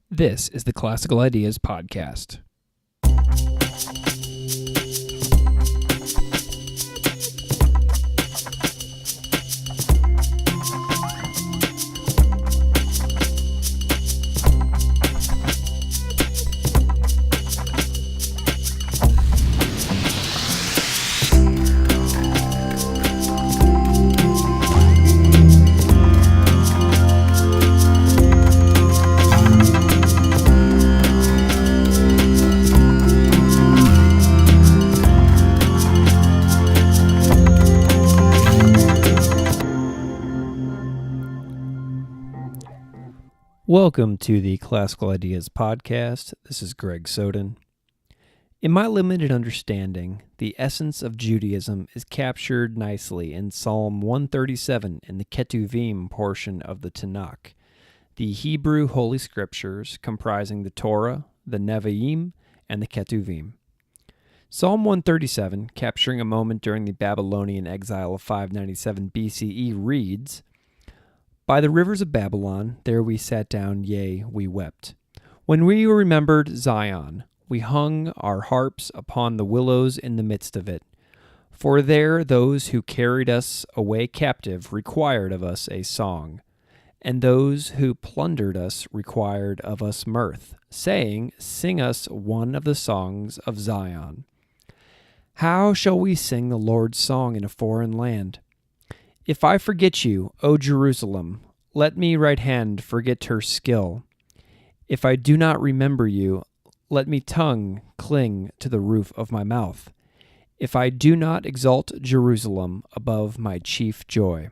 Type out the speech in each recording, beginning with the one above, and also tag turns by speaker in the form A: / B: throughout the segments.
A: This is the Classical Ideas Podcast. Welcome to the Classical Ideas Podcast. This is Greg Soden. In my limited understanding, the essence of Judaism is captured nicely in Psalm 137 in the Ketuvim portion of the Tanakh, the Hebrew Holy Scriptures comprising the Torah, the Nevi'im, and the Ketuvim. Psalm 137, capturing a moment during the Babylonian exile of 597 BCE, reads, "By the rivers of Babylon, there we sat down, yea, we wept. When we remembered Zion, we hung our harps upon the willows in the midst of it. For there those who carried us away captive required of us a song, and those who plundered us required of us mirth, saying, Sing us one of the songs of Zion. How shall we sing the Lord's song in a foreign land? If I forget you, O Jerusalem, let me right hand forget her skill. If I do not remember you, let me tongue cling to the roof of my mouth. If I do not exalt Jerusalem above my chief joy."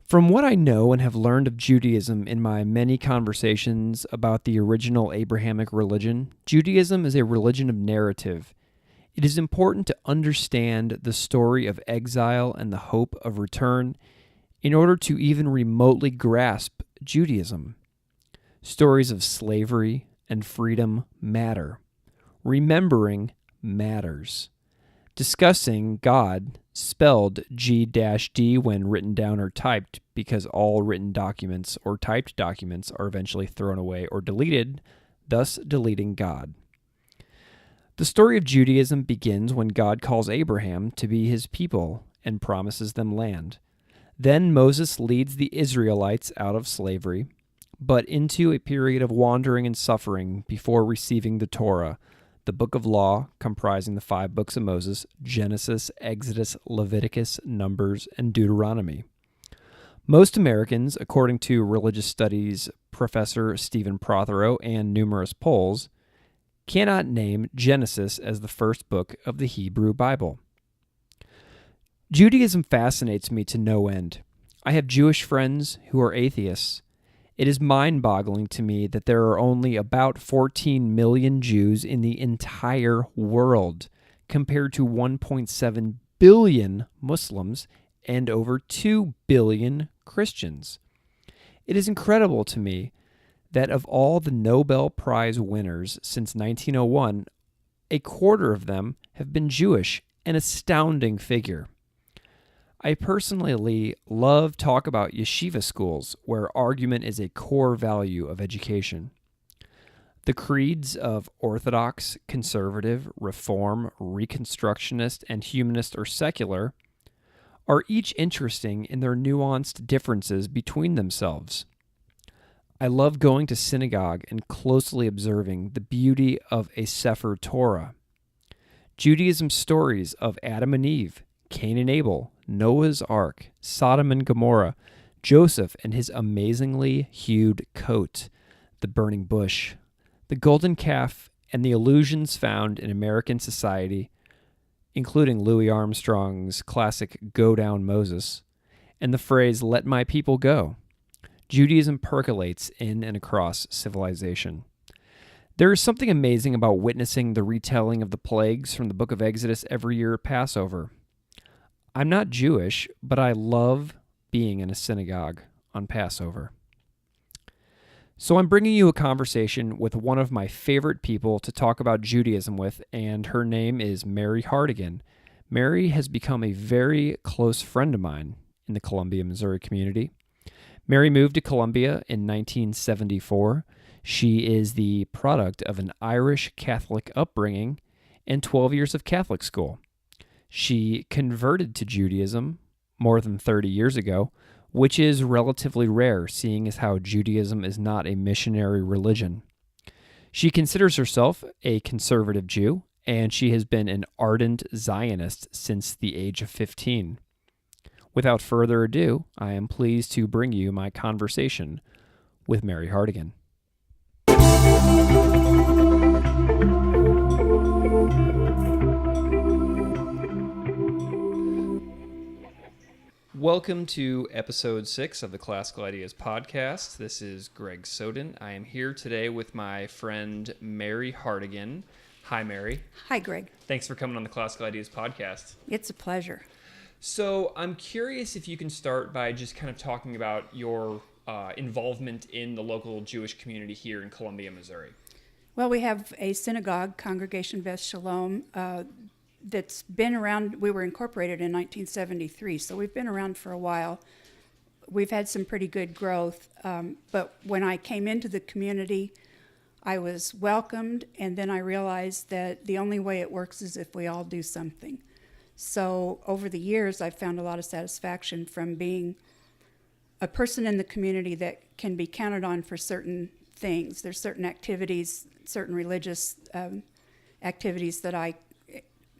A: From what I know and have learned of Judaism in my many conversations about the original Abrahamic religion, Judaism is a religion of narrative. It is important to understand the story of exile and the hope of return in order to even remotely grasp Judaism. Stories of slavery and freedom matter. Remembering matters. Discussing God, spelled G-D when written down or typed, because all written documents or typed documents are eventually thrown away or deleted, thus deleting God. The story of Judaism begins when God calls Abraham to be his people and promises them land. Then Moses leads the Israelites out of slavery, but into a period of wandering and suffering before receiving the Torah, the book of law comprising the 5 books of Moses, Genesis, Exodus, Leviticus, Numbers, and Deuteronomy. Most Americans, according to religious studies professor Stephen Prothero and numerous polls, cannot name Genesis as the first book of the Hebrew Bible. Judaism fascinates me to no end. I have Jewish friends who are atheists. It is mind-boggling to me that there are only about 14 million Jews in the entire world, compared to 1.7 billion Muslims and over 2 billion Christians. It is incredible to me that of all the Nobel Prize winners since 1901, a quarter of them have been Jewish, an astounding figure. I personally love talk about yeshiva schools, where argument is a core value of education. The creeds of Orthodox, Conservative, Reform, Reconstructionist, and Humanist or secular are each interesting in their nuanced differences between themselves. I love going to synagogue and closely observing the beauty of a Sefer Torah. Judaism's stories of Adam and Eve, Cain and Abel, Noah's Ark, Sodom and Gomorrah, Joseph and his amazingly hued coat, the burning bush, the golden calf, and the illusions found in American society, including Louis Armstrong's classic Go Down Moses, and the phrase, "Let my people go." Judaism percolates in and across civilization. There is something amazing about witnessing the retelling of the plagues from the book of Exodus every year at Passover. I'm not Jewish, but I love being in a synagogue on Passover. So I'm bringing you a conversation with one of my favorite people to talk about Judaism with, and her name is Mary Hartigan. Mary has become a very close friend of mine in the Columbia, Missouri community. Mary moved to Columbia in 1974. She is the product of an Irish Catholic upbringing and 12 years of Catholic school. She converted to Judaism more than 30 years ago, which is relatively rare, seeing as how Judaism is not a missionary religion. She considers herself a conservative Jew, and she has been an ardent Zionist since the age of 15. Without further ado, I am pleased to bring you my conversation with Mary Hartigan. Welcome to episode 6 of the Classical Ideas podcast. This is Greg Soden. I am here today with my friend Mary Hartigan. Hi, Mary.
B: Hi, Greg.
A: Thanks for coming on the Classical Ideas podcast.
B: It's a pleasure.
A: So I'm curious if you can start by just kind of talking about your involvement in the local Jewish community here in Columbia, Missouri.
B: Well, we have a synagogue, Congregation Beth Shalom, that's been around. We were incorporated in 1973, so we've been around for a while. We've had some pretty good growth, but when I came into the community, I was welcomed, and then I realized that the only way it works is if we all do something. So over the years, I've found a lot of satisfaction from being a person in the community that can be counted on for certain things. There's certain activities, certain religious activities that I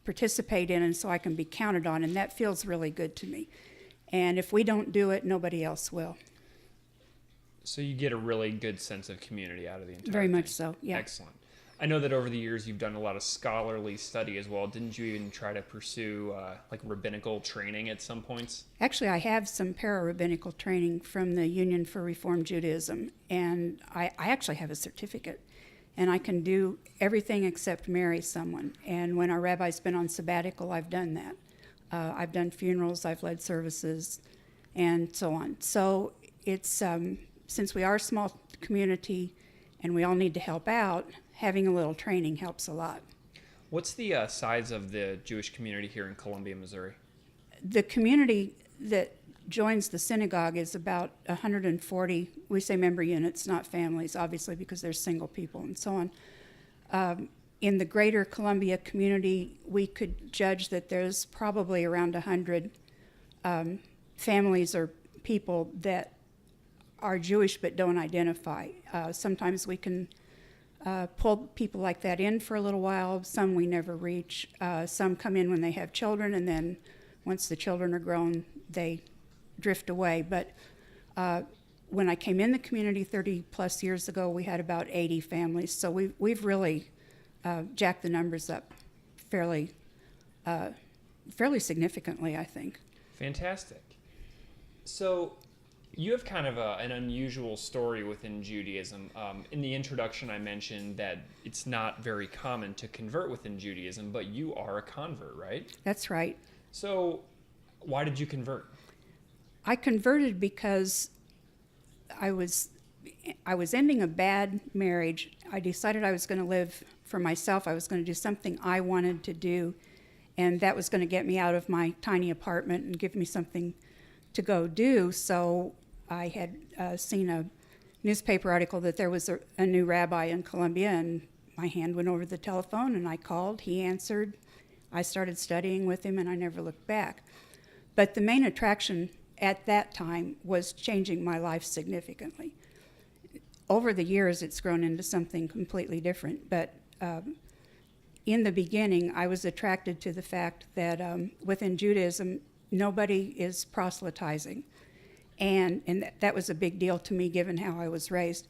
B: participate in, and so I can be counted on, and that feels really good to me. And if we don't do it, nobody else will.
A: So you get a really good sense of community out of the entire
B: Very
A: thing.
B: much so, yeah.
A: Excellent. I know that over the years you've done a lot of scholarly study as well. Didn't you even try to pursue like rabbinical training at some points?
B: Actually, I have some para-rabbinical training from the Union for Reform Judaism, and I actually have a certificate. And I can do everything except marry someone. And when our rabbi's been on sabbatical, I've done that. I've done funerals, I've led services, and so on. So it's, since we are a small community and we all need to help out, having a little training helps a lot.
A: What's the size of the Jewish community here in Columbia, Missouri?
B: The community that joins the synagogue is about 140, we say member units, not families, obviously, because there's single people and so on. In the greater Columbia community, we could judge that there's probably around 100 families or people that are Jewish but don't identify. Sometimes we can pull people like that in for a little while. Some we never reach. Some come in when they have children, and then once the children are grown, they drift away. But when I came in the community 30 plus years ago, we had about 80 families. So we've really jacked the numbers up fairly significantly, I think.
A: Fantastic. So you have kind of an unusual story within Judaism. In the introduction, I mentioned that it's not very common to convert within Judaism, but you are a convert, right?
B: That's right.
A: So why did you convert?
B: I converted because I was ending a bad marriage. I decided I was going to live for myself. I was going to do something I wanted to do, and that was going to get me out of my tiny apartment and give me something to go do. So I had seen a newspaper article that there was a new rabbi in Columbia, and my hand went over the telephone, and I called. He answered. I started studying with him, and I never looked back. But the main attraction at that time was changing my life significantly. Over the years, it's grown into something completely different. But in the beginning, I was attracted to the fact that within Judaism, nobody is proselytizing. And that was a big deal to me, given how I was raised.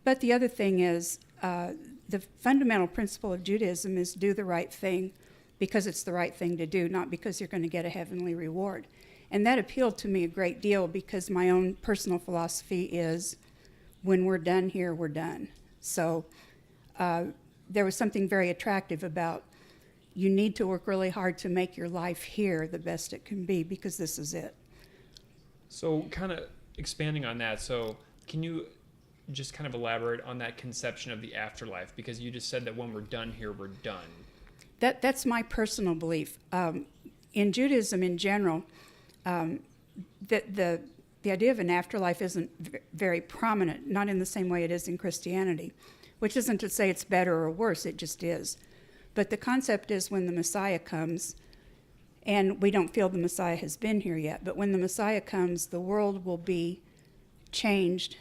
B: But the other thing is, the fundamental principle of Judaism is do the right thing because it's the right thing to do, not because you're going to get a heavenly reward. And that appealed to me a great deal because my own personal philosophy is when we're done here, we're done. So there was something very attractive about you need to work really hard to make your life here the best it can be because this is it.
A: So kind of expanding on that, so can you just kind of elaborate on that conception of the afterlife? Because you just said that when we're done here, we're done.
B: That's my personal belief. In Judaism in general, the the idea of an afterlife isn't very prominent, not in the same way it is in Christianity, which isn't to say it's better or worse, it just is. But the concept is when the Messiah comes, and we don't feel the Messiah has been here yet, but when the Messiah comes, the world will be changed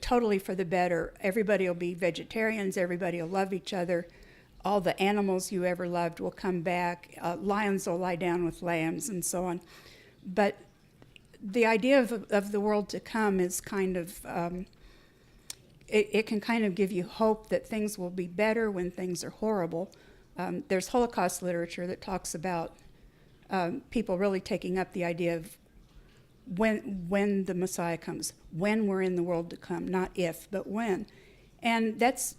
B: totally for the better. Everybody will be vegetarians, everybody will love each other, all the animals you ever loved will come back, lions will lie down with lambs, and so on. But the idea of the world to come is kind of, it can kind of give you hope that things will be better when things are horrible. There's Holocaust literature that talks about people really taking up the idea of when the Messiah comes, when we're in the world to come, not if, but when. And that's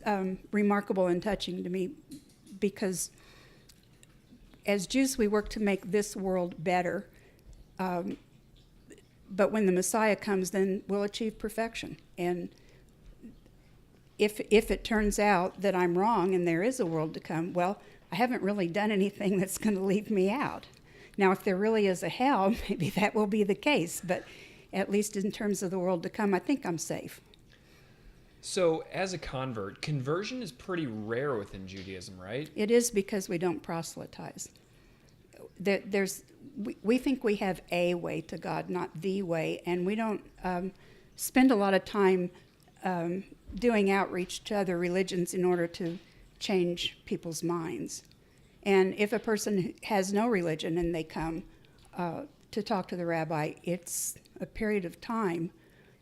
B: remarkable and touching to me, because as Jews we work to make this world better, but when the Messiah comes, then we'll achieve perfection. And if it turns out that I'm wrong and there is a world to come, well, I haven't really done anything that's going to leave me out. Now, if there really is a hell, maybe that will be the case, but at least in terms of the world to come, I think I'm safe.
A: So, as a convert, conversion is pretty rare within Judaism, right?
B: It is, because we don't proselytize. We think we have a way to God, not the way, and we don't spend a lot of time doing outreach to other religions in order to change people's minds. And if a person has no religion and they come to talk to the rabbi, it's a period of time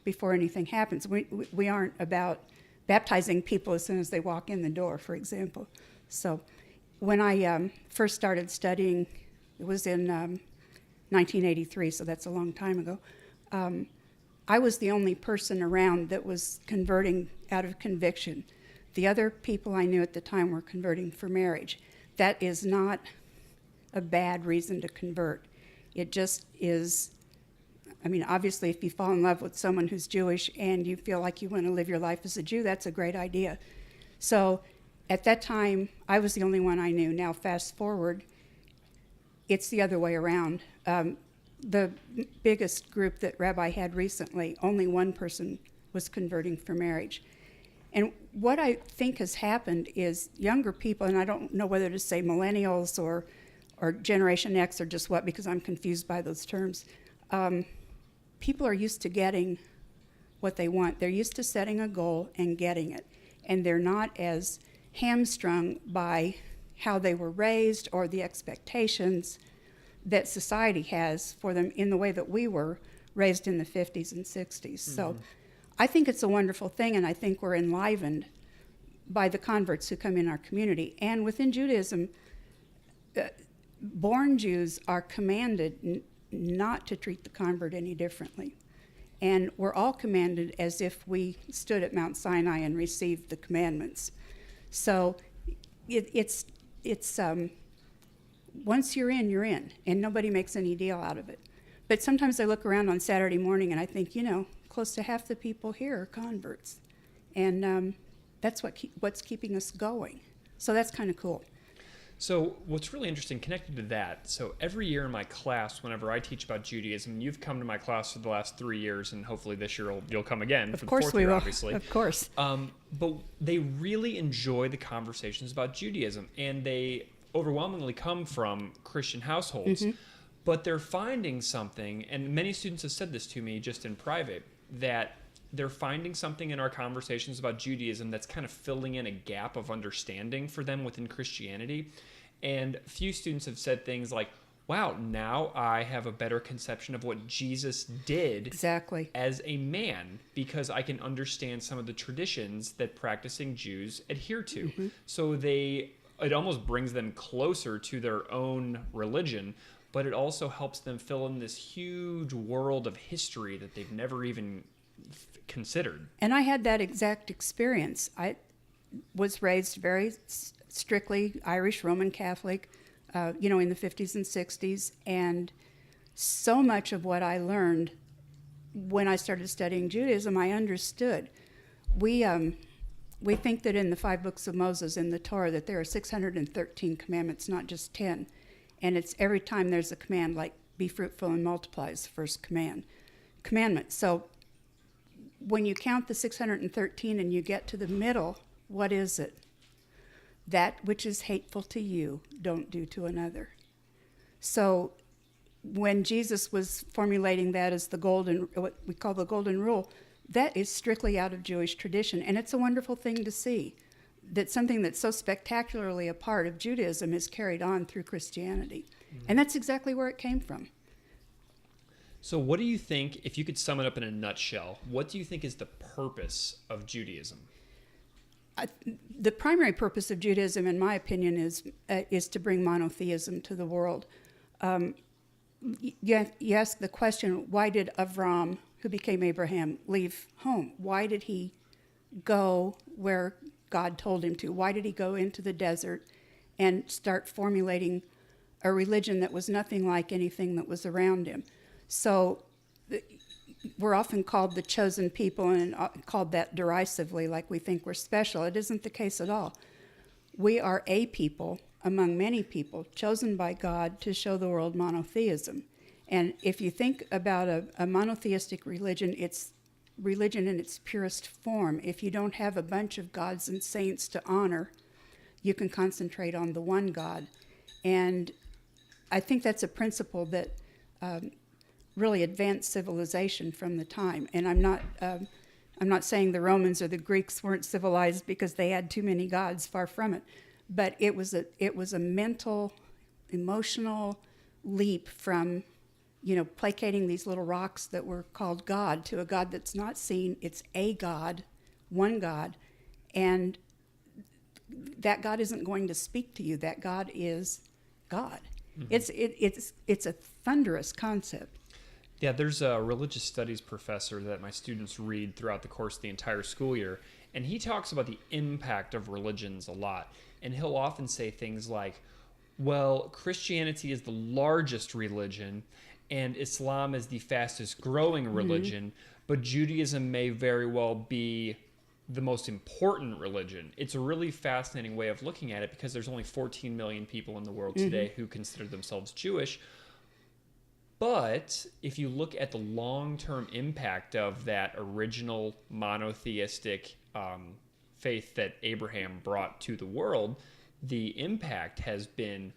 B: before anything happens. We aren't about baptizing people as soon as they walk in the door, for example. So when I first started studying, it was in 1983, so that's a long time ago, I was the only person around that was converting out of conviction. The other people I knew at the time were converting for marriage. That is not a bad reason to convert. It just is, I mean, obviously if you fall in love with someone who's Jewish and you feel like you want to live your life as a Jew, that's a great idea. So at that time, I was the only one I knew. Now fast forward, it's the other way around. The biggest group that Rabbi had recently, only one person was converting for marriage. And what I think has happened is younger people, and I don't know whether to say millennials or Generation X or just what, because I'm confused by those terms, people are used to getting what they want. They're used to setting a goal and getting it. And they're not as hamstrung by how they were raised or the expectations that society has for them in the way that we were raised in the 50s and 60s. Mm-hmm. So I think it's a wonderful thing, and I think we're enlivened by the converts who come in our community. And within Judaism, born Jews are commanded not to treat the convert any differently. And we're all commanded as if we stood at Mount Sinai and received the commandments. So it's once you're in, and nobody makes any deal out of it. But sometimes I look around on Saturday morning and I think, close to half the people here are converts. And that's what's keeping us going. So that's kind of cool.
A: So what's really interesting connected to that, so every year in my class, whenever I teach about Judaism, you've come to my class for the last 3 years, and hopefully this year you'll come again for the fourth year, obviously.
B: Of course.
A: But they really enjoy the conversations about Judaism, and they overwhelmingly come from Christian households. Mm-hmm. But they're finding something, and many students have said this to me just in private, that they're finding something in our conversations about Judaism that's kind of filling in a gap of understanding for them within Christianity. And a few students have said things like, wow, now I have a better conception of what Jesus did
B: exactly
A: as a man, because I can understand some of the traditions that practicing Jews adhere to. Mm-hmm. So it almost brings them closer to their own religion, but it also helps them fill in this huge world of history that they've never even considered.
B: And I had that exact experience. I was raised very strictly Irish Roman Catholic, in the 50s and 60s, and so much of what I learned when I started studying Judaism, I understood. We think that in the 5 books of Moses in the Torah that there are 613 commandments, not just 10. And it's every time there's a command like be fruitful and multiply is the first commandment. So when you count the 613 and you get to the middle, what is it? That which is hateful to you, don't do to another. So when Jesus was formulating that as what we call the golden rule, that is strictly out of Jewish tradition. And it's a wonderful thing to see that something that's so spectacularly a part of Judaism is carried on through Christianity. Mm-hmm. And that's exactly where it came from.
A: So what do you think, if you could sum it up in a nutshell, what do you think is the purpose of Judaism?
B: The primary purpose of Judaism, in my opinion, is to bring monotheism to the world. You ask the question, why did Avram, who became Abraham, leave home? Why did he go where God told him to? Why did he go into the desert and start formulating a religion that was nothing like anything that was around him? So we're often called the chosen people and called that derisively, like we think we're special. It isn't the case at all. We are a people among many people chosen by God to show the world monotheism. And if you think about a monotheistic religion, it's religion in its purest form. If you don't have a bunch of gods and saints to honor, you can concentrate on the one God. And I think that's a principle that really advanced civilization from the time. And I'm not saying the Romans or the Greeks weren't civilized because they had too many gods, far from it. But it was a mental, emotional leap from, placating these little rocks that were called God to a God that's not seen. It's a God, one God, and that God isn't going to speak to you. That God is God. Mm-hmm. It's a thunderous concept.
A: Yeah, there's a religious studies professor that my students read throughout the course of the entire school year, and he talks about the impact of religions a lot. And he'll often say things like, well, Christianity is the largest religion, and Islam is the fastest growing religion, mm-hmm. but Judaism may very well be the most important religion. It's a really fascinating way of looking at it because there's only 14 million people in the world today mm-hmm. who consider themselves Jewish. But if you look at the long-term impact of that original monotheistic faith that Abraham brought to the world, the impact has been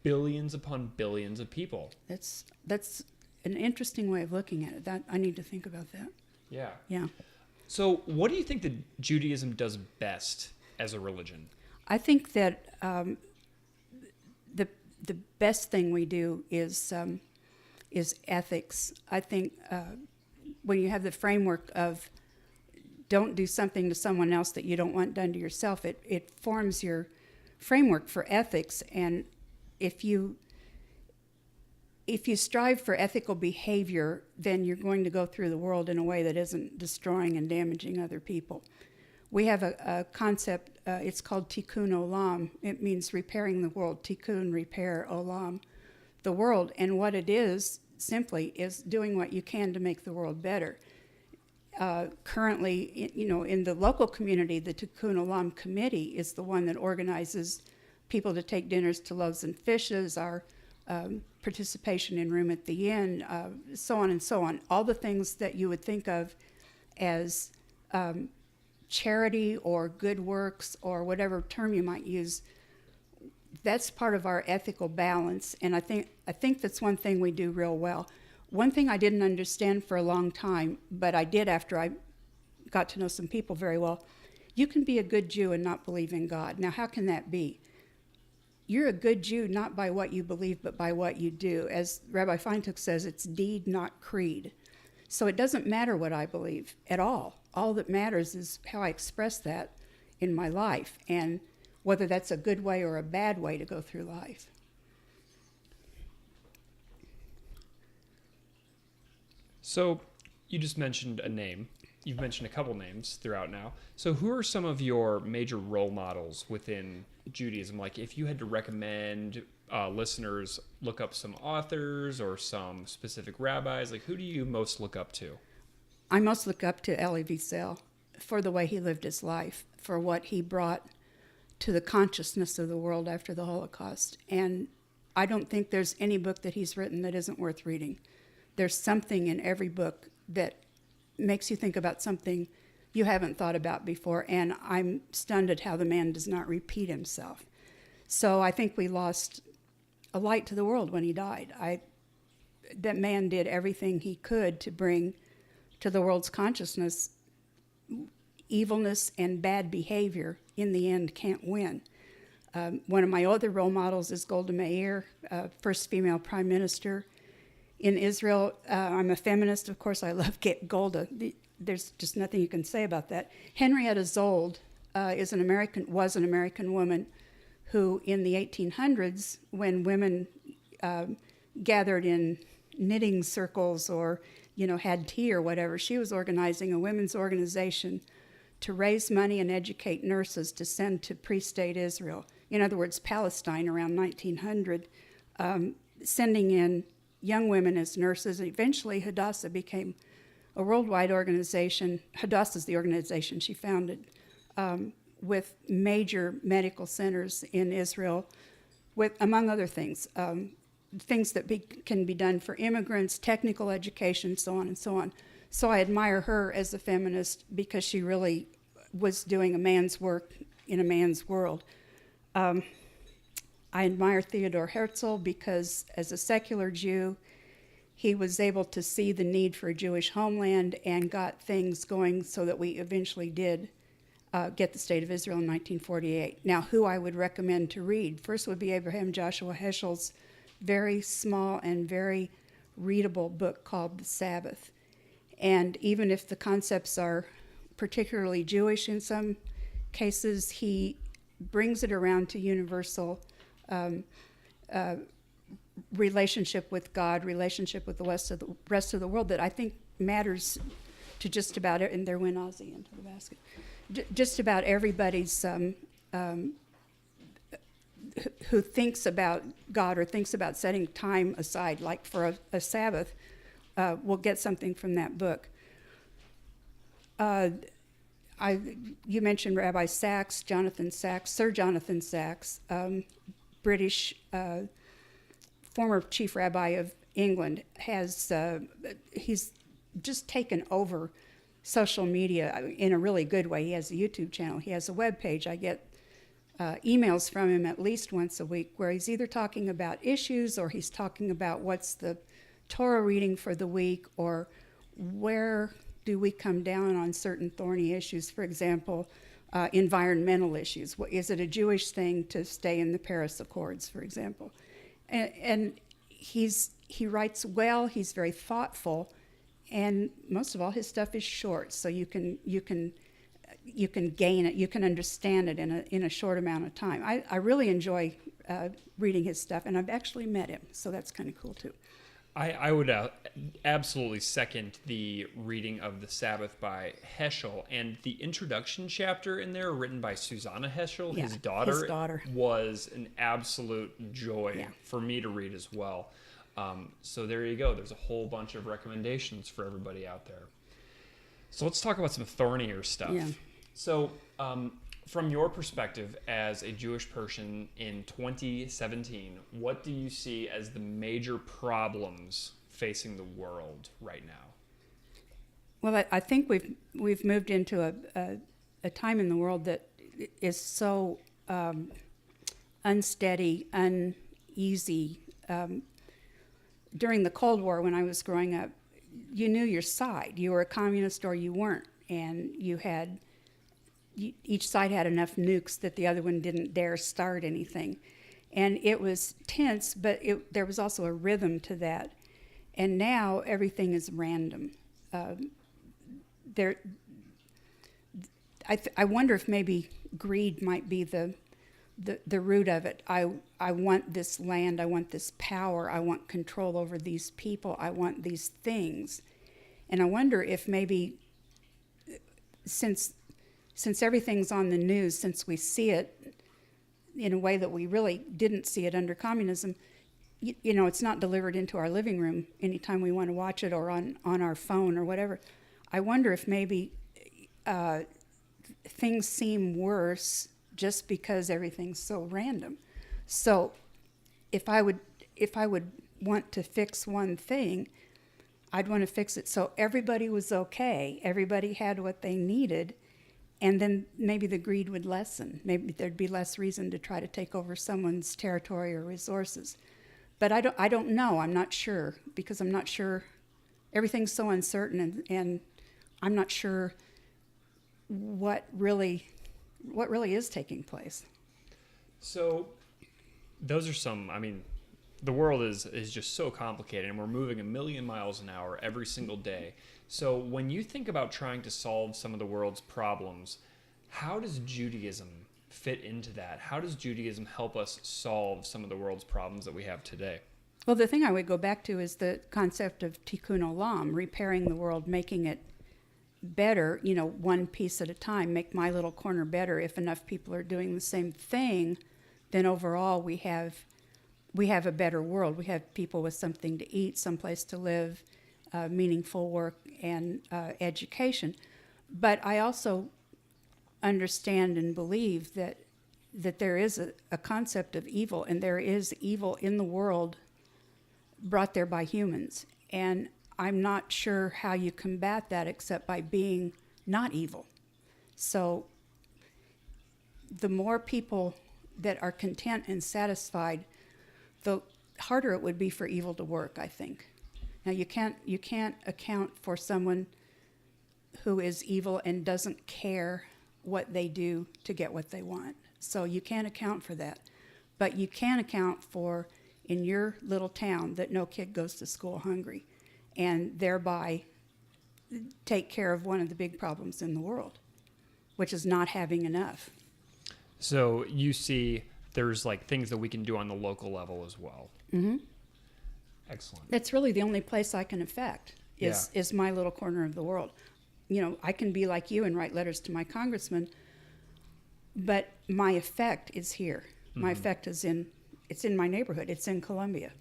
A: billions upon billions of people.
B: That's an interesting way of looking at it. That I need to think about that.
A: Yeah.
B: Yeah.
A: So what do you think that Judaism does best as a religion?
B: I think that the best thing we do is ethics. I think when you have the framework of don't do something to someone else that you don't want done to yourself, it forms your framework for ethics. And if you strive for ethical behavior, then you're going to go through the world in a way that isn't destroying and damaging other people. We have a concept, it's called tikkun olam. It means repairing the world. Tikkun, repair, olam, the world. And what it is, simply, is doing what you can to make the world better. Currently, in the local community, the Tikkun Olam Committee is the one that organizes people to take dinners to Loaves and Fishes, our participation in Room at the Inn, so on and so on. All the things that you would think of as charity or good works or whatever term you might use, that's part of our ethical balance. And I think that's one thing we do real well. One thing I didn't understand for a long time, but I did after I got to know some people very well, you can be a good Jew and not believe in God. Now, how can that be? You're a good Jew not by what you believe, but by what you do. As Rabbi Feintuch says, it's deed, not creed. So it doesn't matter what I believe at all. All that matters is how I express that in my life, and whether that's a good way or a bad way to go through life.
A: So you just mentioned a name. You've mentioned a couple names throughout now. So who are some of your major role models within Judaism? Like if you had to recommend listeners look up some authors or some specific rabbis, like who do you most look up to?
B: I most look up to Elie Wiesel for the way he lived his life, for what he brought to the consciousness of the world after the Holocaust. And I don't think there's any book that he's written that isn't worth reading. There's something in every book that makes you think about something you haven't thought about before, and I'm stunned at how the man does not repeat himself. So I think we lost a light to the world when he died. That man did everything he could to bring to the world's consciousness evilness and bad behavior in the end can't win. One of my other role models is Golda Meir, first female prime minister in Israel. I'm a feminist, of course. I love Golda. There's just nothing you can say about that. Henrietta Zold was an American woman who, in the 1800s, when women gathered in knitting circles or had tea or whatever, she was organizing a women's organization to raise money and educate nurses to send to pre-state Israel. In other words, Palestine around 1900, sending in young women as nurses. Eventually, Hadassah became a worldwide organization. Hadassah is the organization she founded, with major medical centers in Israel, with, among other things, things that can be done for immigrants, technical education, so on and so on. So I admire her as a feminist because she really was doing a man's work in a man's world. I admire Theodor Herzl because as a secular Jew, he was able to see the need for a Jewish homeland and got things going so that we eventually did get the State of Israel in 1948. Now, who I would recommend to read, first would be Abraham Joshua Heschel's very small and very readable book called The Sabbath. And even if the concepts are particularly Jewish in some cases, he brings it around to universal relationship with God, relationship with the rest of the world that I think matters to just about it. And there went Ozzy into the basket. Just about everybody's who thinks about God or thinks about setting time aside, like for a Sabbath, will get something from that book. You mentioned Rabbi Sachs, Sir Jonathan Sachs, British former chief rabbi of England, he's just taken over social media in a really good way. He has a YouTube channel. He has a web page. I get emails from him at least once a week where he's either talking about issues or he's talking about what's the Torah reading for the week or where do we come down on certain thorny issues, for example, environmental issues. Is it a Jewish thing to stay in the Paris Accords, for example? And he writes well, he's very thoughtful, and most of all, his stuff is short, so you can gain it, you can understand it in a short amount of time. I really enjoy reading his stuff, and I've actually met him, so that's kind of cool too.
C: I would absolutely second the reading of The Sabbath by Heschel, and the introduction chapter in there written by Susanna Heschel, his daughter, was an absolute joy for me to read as well. So there you go. There's a whole bunch of recommendations for everybody out there. So let's talk about some thornier stuff.
B: Yeah.
C: So from your perspective as a Jewish person in 2017, what do you see as the major problems facing the world right now?
B: Well, I think we've moved into a time in the world that is so unsteady, uneasy. During the Cold War, when I was growing up, you knew your side. You were a communist or you weren't, and each side had enough nukes that the other one didn't dare start anything. And it was tense, but there was also a rhythm to that. And now everything is random. I wonder if maybe greed might be the root of it. I want this land, I want this power, I want control over these people, I want these things. And I wonder if maybe since everything's on the news, since we see it in a way that we really didn't see it under communism, it's not delivered into our living room anytime we want to watch it or on our phone or whatever. I wonder if maybe things seem worse just because everything's so random. So if I would want to fix one thing, I'd want to fix it so everybody was okay, everybody had what they needed, and then maybe the greed would lessen. Maybe there'd be less reason to try to take over someone's territory or resources. But I don't know. I'm not sure, because I'm not sure. Everything's so uncertain, and I'm not sure what really is taking place.
C: So those are some, I mean, the world is just so complicated, and we're moving 1,000,000 miles an hour every single day. So when you think about trying to solve some of the world's problems, how does Judaism fit into that? How does Judaism help us solve some of the world's problems that we have today?
B: Well, the thing I would go back to is the concept of tikkun olam, repairing the world, making it better, one piece at a time, make my little corner better. If enough people are doing the same thing, then overall we have a better world. We have people with something to eat, someplace to live, meaningful work, and education. But I also understand and believe that there is a concept of evil, and there is evil in the world brought there by humans. And I'm not sure how you combat that except by being not evil. So the more people that are content and satisfied, the harder it would be for evil to work, I think. Now you can't account for someone who is evil and doesn't care what they do to get what they want. So you can't account for that. But you can account for, in your little town, that no kid goes to school hungry, and thereby take care of one of the big problems in the world, which is not having enough.
C: So you see there's like things that we can do on the local level as well.
B: Mm-hmm.
C: Excellent.
B: That's really the only place I can affect is my little corner of the world. I can be like you and write letters to my congressman, but my effect is here. My effect is it's in my neighborhood. It's in Columbia.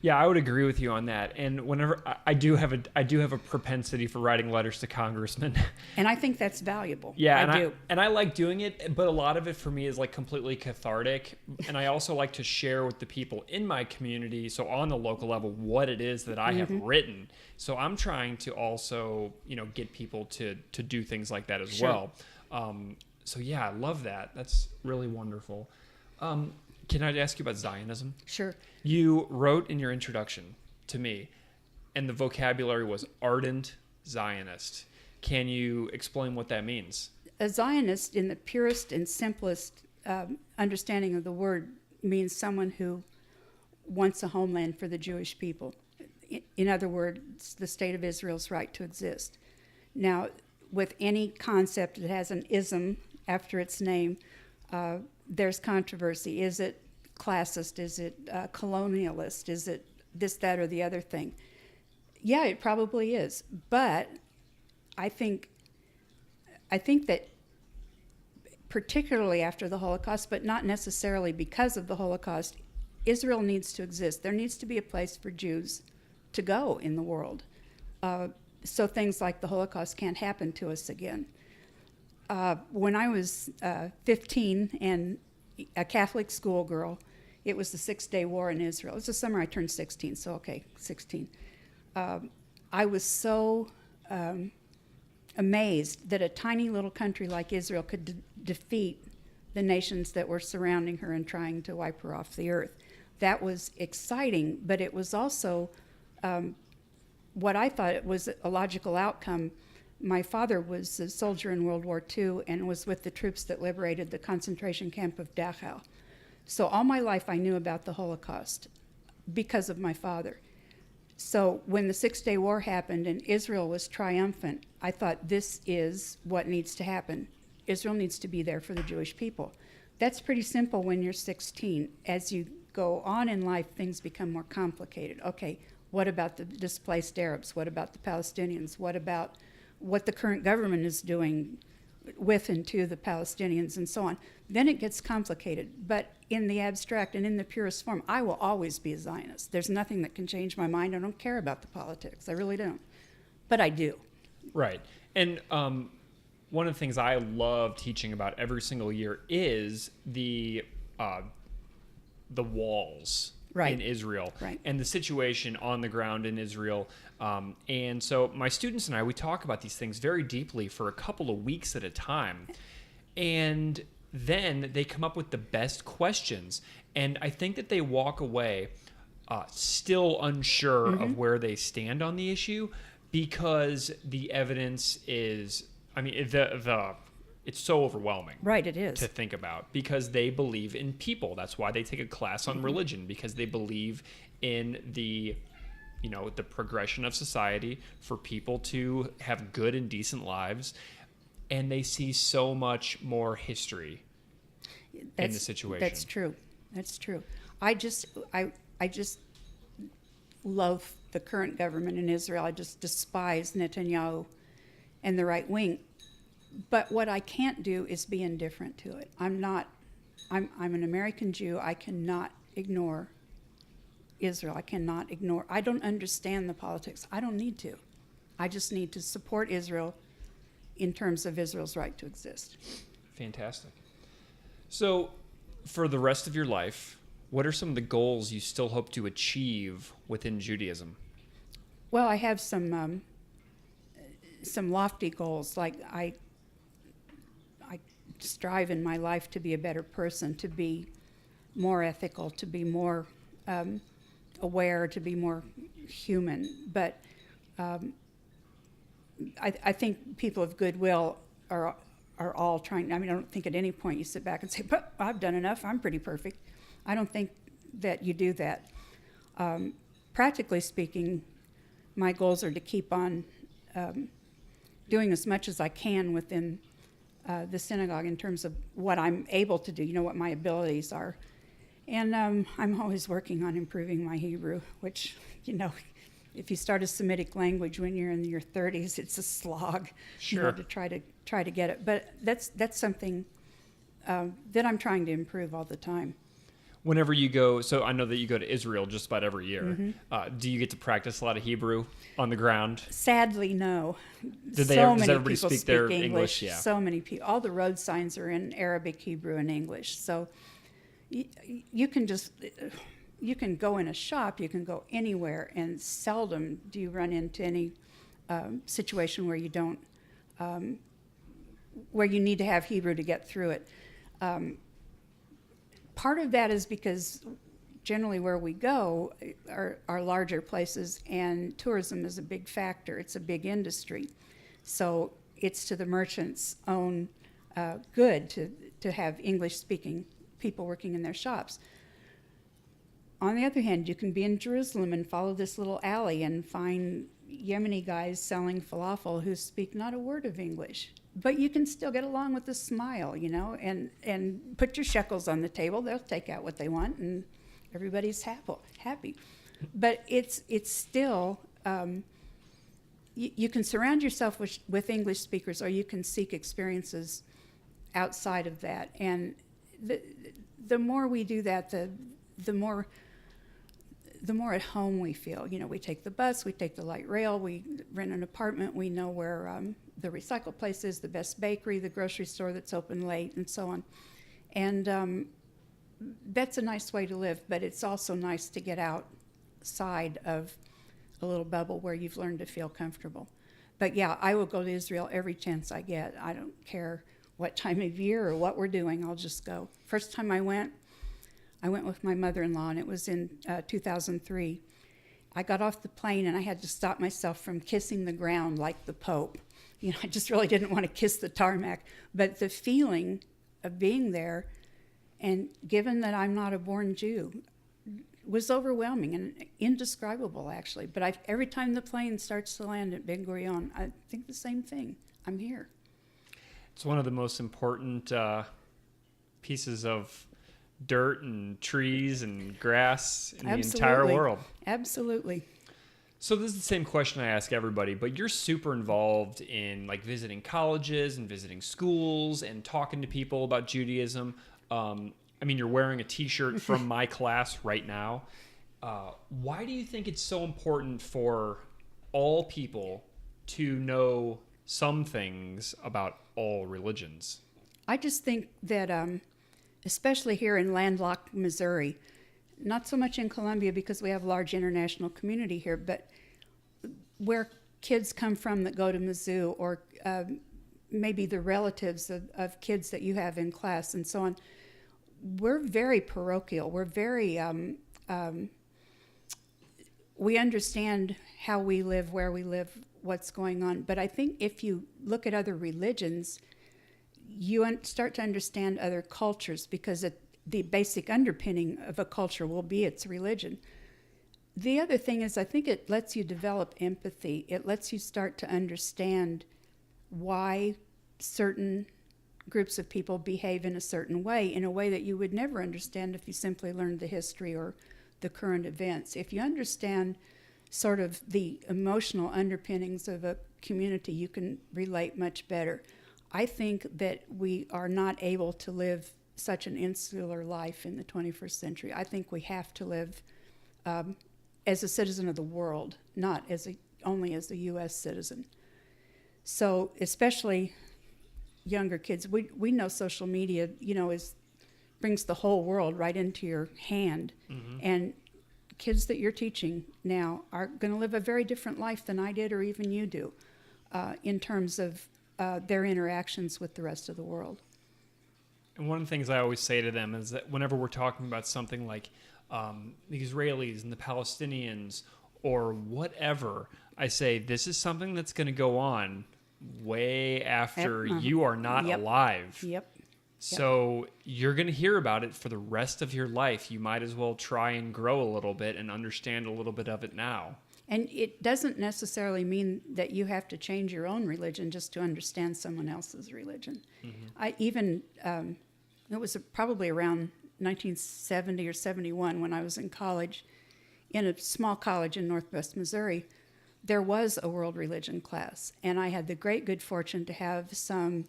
C: Yeah, I would agree with you on that. And whenever I do have a propensity for writing letters to congressmen.
B: And I think that's valuable.
C: Yeah,
B: I do.
C: And I like doing it, but a lot of it for me is like completely cathartic. And I also like to share with the people in my community, so on the local level, what it is that I have written. So I'm trying to also, get people to do things like that as well. So yeah, I love that. That's really wonderful. Can I ask you about Zionism?
B: Sure.
C: You wrote in your introduction to me, and the vocabulary was ardent Zionist. Can you explain what that means?
B: A Zionist, in the purest and simplest understanding of the word, means someone who wants a homeland for the Jewish people. In other words, the state of Israel's right to exist. Now, with any concept that has an ism after its name, there's controversy. Is it classist? Is it colonialist? Is it this, that, or the other thing? Yeah, it probably is. But I think that particularly after the Holocaust, but not necessarily because of the Holocaust, Israel needs to exist. There needs to be a place for Jews to go in the world, so things like the Holocaust can't happen to us again. When I was 15 and a Catholic schoolgirl, it was the 6-Day War in Israel. It was the summer I turned 16, so 16. I was so amazed that a tiny little country like Israel could defeat the nations that were surrounding her and trying to wipe her off the earth. That was exciting, but it was also what I thought it was a logical outcome. My father was a soldier in World War II and was with the troops that liberated the concentration camp of Dachau. So all my life I knew about the Holocaust because of my father. So when the 6-Day War happened and Israel was triumphant, I thought this is what needs to happen. Israel needs to be there for the Jewish people. That's pretty simple when you're 16. As you go on in life, things become more complicated. Okay, what about the displaced Arabs? What about the Palestinians? What about what the current government is doing with and to the Palestinians and so on? Then it gets complicated. But in the abstract and in the purest form, I will always be a Zionist. There's nothing that can change my mind. I don't care about the politics. I really don't. But I do.
C: Right. And one of the things I love teaching about every single year is the walls in Israel and the situation on the ground in Israel. And so my students and I, we talk about these things very deeply for a couple of weeks at a time. And then they come up with the best questions. And I think that they walk away still unsure of where they stand on the issue, because the evidence is, I mean, it's so overwhelming.
B: Right, it is.
C: To think about, because they believe in people. That's why they take a class on religion, because they believe in the progression of society for people to have good and decent lives. And they see so much more history in the situation.
B: That's true. That's true. I just love the current government in Israel. I just despise Netanyahu and the right wing. But what I can't do is be indifferent to it. I'm an American Jew. I cannot ignore Israel. I don't understand the politics. I don't need to. I just need to support Israel in terms of Israel's right to exist.
C: Fantastic. So, for the rest of your life, what are some of the goals you still hope to achieve within Judaism?
B: Well, I have some lofty goals. Like I strive in my life to be a better person, to be more ethical, to be more aware, to be more human. But I think people of goodwill are all trying. I mean, I don't think at any point you sit back and say, "But I've done enough. I'm pretty perfect." I don't think that you do that. Practically speaking, my goals are to keep on doing as much as I can within the synagogue in terms of what I'm able to do, what my abilities are. And I'm always working on improving my Hebrew, which, if you start a Semitic language when you're in your 30s, it's a slog.
C: Sure.
B: To try to get it. But that's something that I'm trying to improve all the time.
C: Whenever you go, so I know that you go to Israel just about every year. Do you get to practice a lot of Hebrew on the ground?
B: Sadly, no.
C: Does everybody speak their English? Yeah.
B: So many people. All the road signs are in Arabic, Hebrew, and English. So you can go in a shop, you can go anywhere, and seldom do you run into any situation where you don't, where you need to have Hebrew to get through it. Part of that is because generally where we go are larger places, and tourism is a big factor. It's a big industry. So it's to the merchant's own good to have English-speaking people working in their shops. On the other hand, you can be in Jerusalem and follow this little alley and find Yemeni guys selling falafel who speak not a word of English. But you can still get along with a smile, and put your shekels on the table. They'll take out what they want, and everybody's happy. But it's still, you can surround yourself with English speakers, or you can seek experiences outside of that. And the more we do that, the more at home we feel. We take the bus, we take the light rail, we rent an apartment, we know where the recycle place is, the best bakery, the grocery store that's open late, and so on. And that's a nice way to live, but it's also nice to get outside of a little bubble where you've learned to feel comfortable. But yeah, I will go to Israel every chance I get. I don't care what time of year or what we're doing, I'll just go. First time I went with my mother-in-law, and it was in 2003. I got off the plane, and I had to stop myself from kissing the ground like the Pope. I just really didn't want to kiss the tarmac. But the feeling of being there, and given that I'm not a born Jew, was overwhelming and indescribable, actually. But every time the plane starts to land at Ben Gurion, I think the same thing. I'm here.
C: It's one of the most important pieces of dirt and trees and grass in the entire world.
B: Absolutely.
C: So this is the same question I ask everybody, but you're super involved in visiting colleges and visiting schools and talking to people about Judaism. You're wearing a t-shirt from my class right now. Why do you think it's so important for all people to know some things about all religions?
B: I just think that especially here in landlocked Missouri, Not so much in Columbia because we have a large international community here, but where kids come from that go to Mizzou, or maybe the relatives of kids that you have in class and so on, we're very parochial. We're very, we understand how we live, where we live, what's going on. But I think if you look at other religions, you start to understand other cultures, because the basic underpinning of a culture will be its religion. The other thing is, I think it lets you develop empathy. It lets you start to understand why certain groups of people behave in a way that you would never understand if you simply learned the history or the current events. If you understand sort of the emotional underpinnings of a community, you can relate much better. I think that we are not able to live such an insular life in the 21st century. I think we have to live as a citizen of the world, not only as a U.S. citizen. So especially younger kids, we know social media, brings the whole world right into your hand. Mm-hmm. And kids that you're teaching now are going to live a very different life than I did, or even you do, in terms of their interactions with the rest of the world.
C: And one of the things I always say to them is that whenever we're talking about something like the Israelis and the Palestinians or whatever, I say this is something that's going to go on way after you are not alive.
B: Yep.
C: So you're going to hear about it for the rest of your life. You might as well try and grow a little bit and understand a little bit of it now.
B: And it doesn't necessarily mean that you have to change your own religion just to understand someone else's religion. Mm-hmm. It was probably around 1970 or 71 when I was in college, in a small college in Northwest Missouri. There was a world religion class, and I had the great good fortune to have some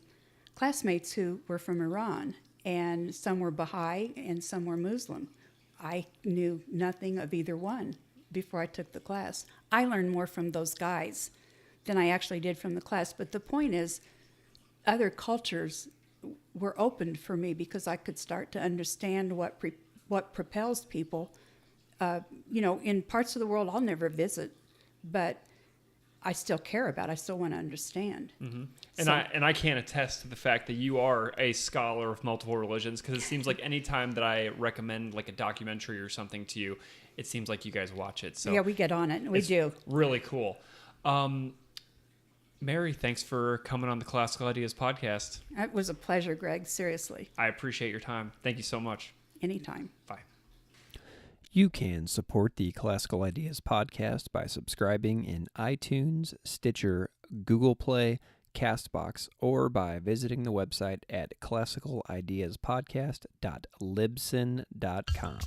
B: classmates who were from Iran, and some were Baha'i and some were Muslim. I knew nothing of either one before I took the class. I learned more from those guys than I actually did from the class. But the point is, other cultures were opened for me because I could start to understand what propels people. In parts of the world I'll never visit, but I still care about. I still want to understand. Mm-hmm.
C: And I can attest to the fact that you are a scholar of multiple religions, because it seems like any time that I recommend like a documentary or something to you, it seems like you guys watch it. So
B: yeah, we get on it. We do.
C: Really cool. Mary, thanks for coming on the Classical Ideas podcast.
B: It was a pleasure, Greg. Seriously.
C: I appreciate your time. Thank you so much.
B: Anytime.
C: Bye.
A: You can support the Classical Ideas podcast by subscribing in iTunes, Stitcher, Google Play, Castbox, or by visiting the website at classicalideaspodcast.libsyn.com.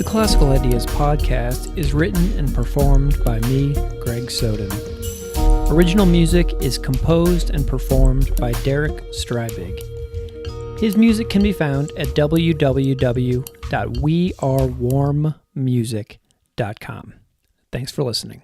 A: Classical Ideas podcast is written and performed by me, Greg Soden. Original music is composed and performed by Derek Strybig. His music can be found at www.wearewarmmusic.com. Thanks for listening.